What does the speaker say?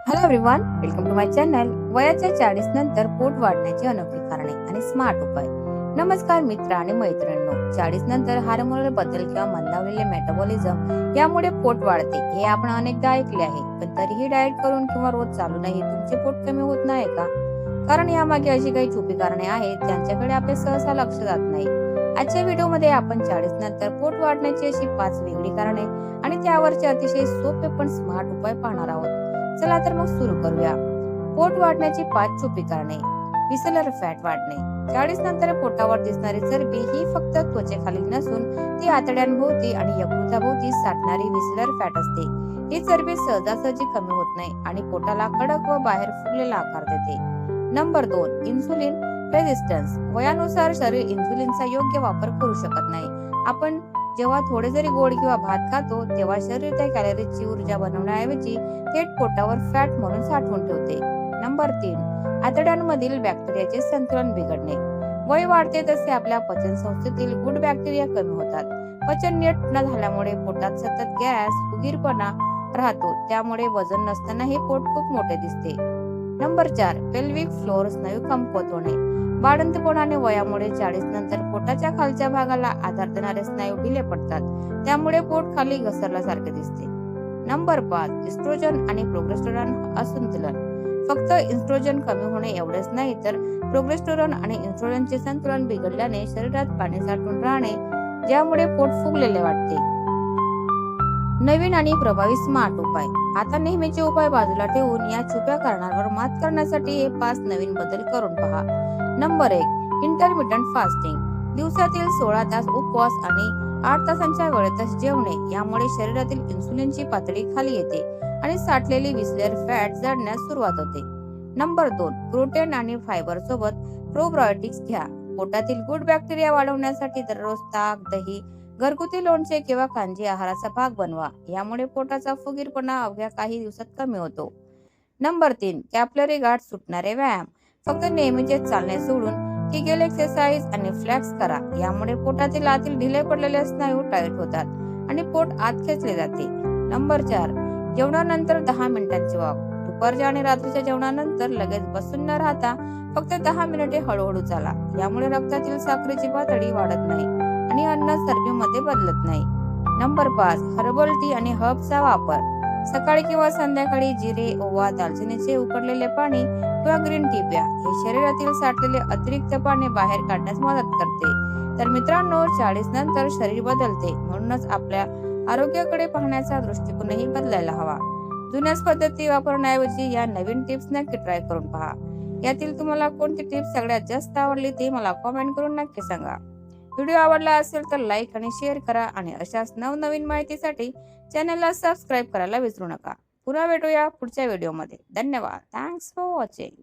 Hello everyone, welcome to my channel. वयाच्या 40 नंतर पोट वाढण्याची अनोखी कारणे आणि स्मार्ट उपाय. नमस्कार मित्र आणि मैत्रिणींनो. 40 नंतर हार्मोनल बदल किंवा मंदावलेले मेटाबॉलिझम यामुळे पोट वाढते हे आपण अनेकदा ऐकले आहे. पण तरीही डाएट करून किंवा रोज चालूनही तुमचे पोट कमी होत नाही का? कारण यामागे अशी काही छुपी कारणे आहेत ज्यांच्याकडे आपले सहसा लक्ष जात नाही. आजच्या व्हिडिओमध्ये आपण 40 नंतर पोट वाढण्याची अशी 5 वेगळी कारणे आणि त्यावरचे अतिशय सोपे पण स्मार्ट उपाय पाहणार आहोत. चला तर मग सुरू करूया. पोट वाढण्याची 5 छुपी कारणे. विसलर फॅट वाढणे. 40 नंतर पोटावर दिसणारी चरबी ही फक्त त्वचेखाली नसून ती आतड्यांभोवती आणि यकृताभोवती साठणारी विसलर फॅट असते. ही चरबी सहजासहजी कमी होत नाही आणि पोटाला कडक व बाहेर फुगलेला आकार देते. नंबर 2. Insulin resistance. वयानुसार शरीर इन्सुलिनचा योग्य वापर करू शकत नाही. आपण जेव्हा थोडे जरी गोड किंवा भात खातो तेव्हा शरीर त्या कॅलरीजची ऊर्जा बनवण्याऐवजी थेट पोटावर फॅट म्हणून साठवून ठेवते. नंबर 3. आतड्यांमधील बॅक्टेरियाचे संतुलन बिघडणे. वय वाढते तसे आपल्या पचन संस्थेतील गुड बॅक्टेरिया कमी होतात. पचन नीट न झाल्यामुळे पोटात सतत गॅस, फुगीरपणा राहतो. त्यामुळे वजन नसतानाही पोट खूप मोठे दिसते. नंबर 4. पेल्विक फ्लोर स्नायू कमकुवत होणे. बाळंतपणाने वयामुळे 40 नंतर पोटाच्या खालच्या भागाला आधार देणारे स्नायू ढिले पडतात. त्यामुळे पोट खाली घसरल्यासारखे दिसते. नंबर 5. इस्ट्रोजन आणि प्रोजेस्टेरॉन असंतुलन. फक्त इस्ट्रोजन कमी होणे एवढेच नाही तर प्रोजेस्टेरॉन आणि इस्ट्रोजनचे संतुलन बिघडल्याने शरीरात पाणी साठून राहणे, ज्यामुळे पोट फुगलेले वाटते. नवीन आणि प्रभावी स्मार्ट उपाय. आता नेहमीचे उपाय बाजूला ठेवून या छुप्या कारणांवर मात करण्यासाठी हे 5 नवीन बदल करून पहा. नंबर 1. Intermittent fasting. दिवसातील 16 तास उपवास आणि 8 तासांच्या वेळेतच जेवणे यामुळे शरीरातील इन्सुलिनची पातळी खाली येते आणि साठलेली विसलर फॅट जळण्यास सुरुवात होते. नंबर 2. प्रोटीन आणि फायबर सोबत प्रोबायोटिक्स घ्या. पोटातील गुड बॅक्टेरिया वाढवण्यासाठी दररोज ताक, दही, घरगुती लोणचे किंवा कांजी आहाराचा भाग बनवा. यामुळे पोटाचा फुगीरपणा अवघ्या काही दिवसात कमी होतो. नंबर 3. कॅपिलरी गाठ सुटणारे व्यायाम. फक्त नेहमीचे चालणे सोडून किगेल एक्सरसाइज आणि फ्लॅक्स करा. यामुळे पोटातील आतील ढिले पडलेले स्नायू टाईट होतात आणि पोट आत खेचले जाते. नंबर 4. जेवणानंतर 10 मिनिटांची वॉक. दुपारच्या आणि रात्रीच्या जेवणानंतर लगेच बसून न राहता फक्त 10 मिनिटे हळूहळू चाला. यामुळे रक्तातील साखरेची पातळी वाढत नाही आणि अन्न चरबीमध्ये बदलत नाही. नंबर 5. हर्बल टी आणि हर्बचा वापर. सकाळी किंवा संध्याकाळी जिरे, ओवा, दालचिनीचे उकडलेले पाणी किंवा ग्रीन टी प्या. हे शरीरातील साठलेले अतिरिक्त पाणी बाहेर काढण्यास मदत करते. तर मित्रांनो, 40 नंतर शरीर बदलते, म्हणूनच आपल्या आरोग्याकडे पाहण्याचा दृष्टिकोनही बदलायला हवा. जुन्याच पद्धती वापरण्याऐवजी या नवीन टिप्स नक्की ट्राय करून पहा. यातील तुम्हाला कोणती टिप्स सगळ्यात जास्त आवडली ते मला कमेंट करून नक्की सांगा. व्हिडिओ आवडला असेल तर लाईक आणि शेअर करा आणि अशाच नवनवीन माहितीसाठी चॅनलला सबस्क्राईब करायला विसरू नका. पुन्हा भेटूया पुढच्या व्हिडिओमध्ये. धन्यवाद. Thanks for watching.